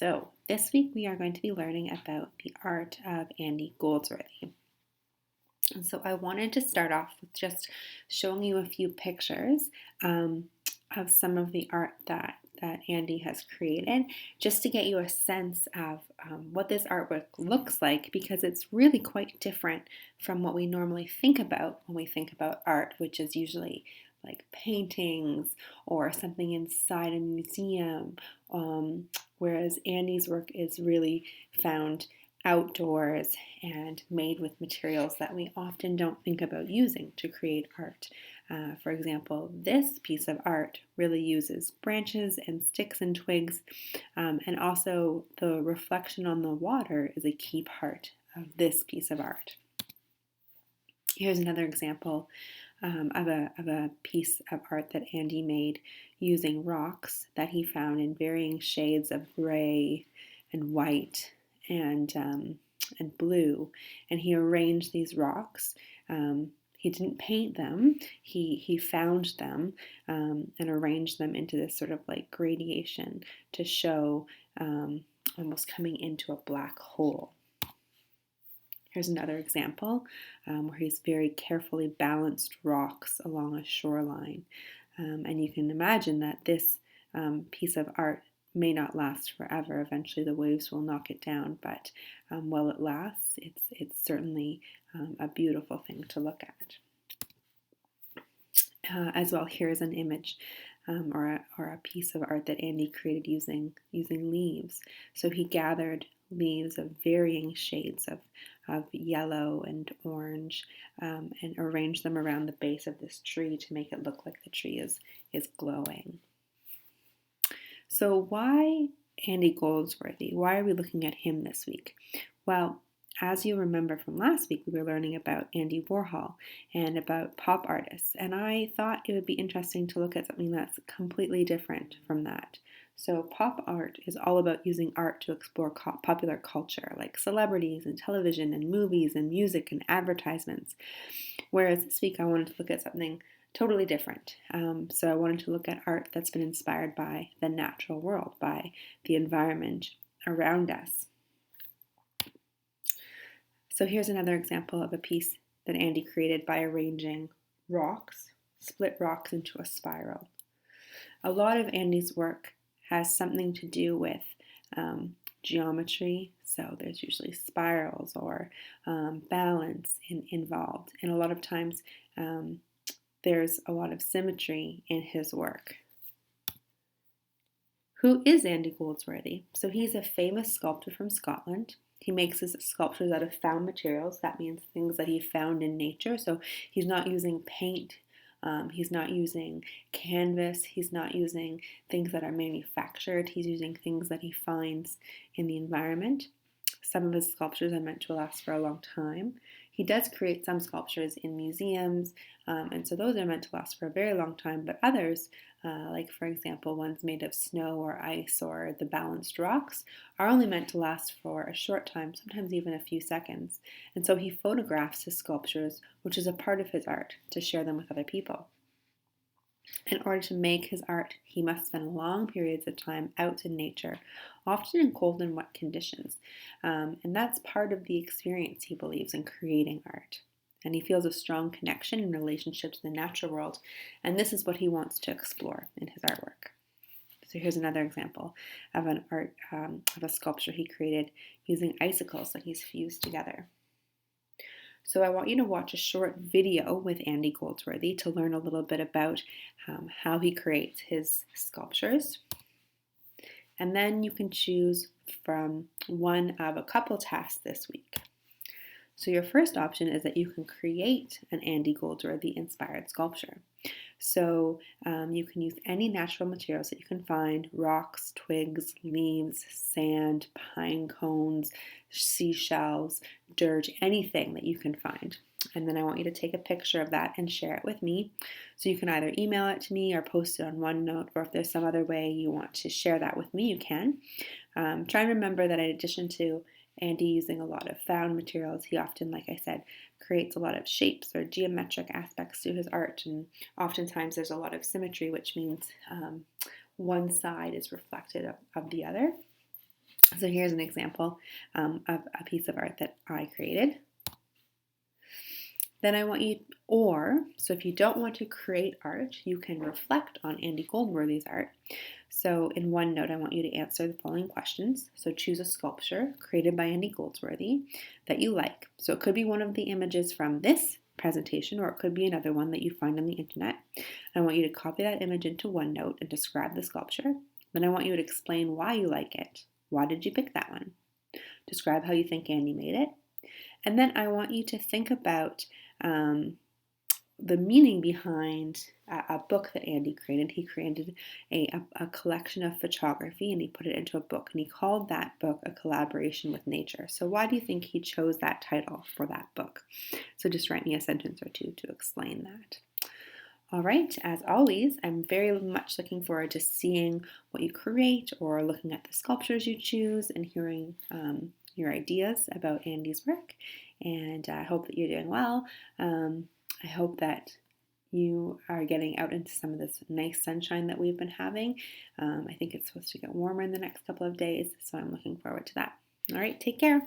So, this week we are going to be learning about the art of Andy Goldsworthy. And so, I wanted to start off with just showing you a few pictures um, of some of the art that Andy has created, just to get you a sense of what this artwork looks like, because it's really quite different from what we normally think about when we think about art, which is usually like paintings or something inside a museum. Um, Whereas Andy's work is really found outdoors and made with materials that we often don't think about using to create art. For example, this piece of art really uses branches and sticks and twigs, and also the reflection on the water is a key part of this piece of art. Here's another example of a piece of art that Andy made using rocks that he found in varying shades of gray and white and blue. And he arranged these rocks. He didn't paint them. He found them and arranged them into this sort of like gradation to show almost coming into a black hole. Here's another example where he's very carefully balanced rocks along a shoreline. And you can imagine that this piece of art may not last forever. Eventually the waves will knock it down, but while it lasts, it's certainly a beautiful thing to look at. As well, here's an image or a piece of art that Andy created using leaves. So he gathered leaves of varying shades of yellow and orange and arranged them around the base of this tree to make it look like the tree is glowing. So why Andy Goldsworthy? Why are we looking at him this week? Well, as you remember from last week, we were learning about Andy Warhol and about pop artists, and I thought it would be interesting to look at something that's completely different from that. So pop art is all about using art to explore popular culture, like celebrities and television and movies and music and advertisements. Whereas this week I wanted to look at something totally different. So I wanted to look at art that's been inspired by the natural world, by the environment around us. So here's another example of a piece that Andy created by arranging rocks, split rocks into a spiral. A lot of Andy's work has something to do with geometry, so there's usually spirals or balance involved, and a lot of times there's a lot of symmetry in his work. Who is Andy Goldsworthy? So he's a famous sculptor from Scotland. He makes his sculptures out of found materials. That means things that he found in nature. So he's not using paint. He's not using canvas. He's not using things that are manufactured. He's using things that he finds in the environment. Some of his sculptures are meant to last for a long time. He does create some sculptures in museums, and so those are meant to last for a very long time, but others, like for example, ones made of snow or ice or the balanced rocks, are only meant to last for a short time, sometimes even a few seconds. And so he photographs his sculptures, which is a part of his art, to share them with other people. In order to make his art, he must spend long periods of time out in nature, often in cold and wet conditions. And that's part of the experience, he believes, in creating art. And he feels a strong connection and relationship to the natural world, and this is what he wants to explore in his artwork. So here's another example of of a sculpture he created using icicles that he's fused together. So I want you to watch a short video with Andy Goldsworthy to learn a little bit about how he creates his sculptures. And then you can choose from one of a couple tasks this week. So your first option is that you can create an Andy Goldsworthy inspired sculpture. So you can use any natural materials that you can find: rocks, twigs, leaves, sand, pine cones, seashells, dirt, anything that you can find. And then I want you to take a picture of that and share it with me. So you can either email it to me or post it on OneNote, or if there's some other way you want to share that with me, you can. Try and remember that in addition to Andy using a lot of found materials, he often, like I said, creates a lot of shapes or geometric aspects to his art, and oftentimes there's a lot of symmetry, which means one side is reflected of the other. So here's an example of a piece of art that I created. Then I want you, so if you don't want to create art, you can reflect on Andy Goldsworthy's art. So in OneNote, I want you to answer the following questions. So choose a sculpture created by Andy Goldsworthy that you like. So it could be one of the images from this presentation, or it could be another one that you find on the internet. I want you to copy that image into OneNote and describe the sculpture. Then I want you to explain why you like it. Why did you pick that one? Describe how you think Andy made it. And then I want you to think about the meaning behind a book that Andy created. He created a collection of photography and he put it into a book, and he called that book A Collaboration with Nature. So why do you think he chose that title for that book? So just write me a sentence or two to explain that. All right, as always, I'm very much looking forward to seeing what you create or looking at the sculptures you choose and hearing your ideas about Andy's work. And I hope that you're doing well. I hope that you are getting out into some of this nice sunshine that we've been having. I think it's supposed to get warmer in the next couple of days, so I'm looking forward to that. All right, take care.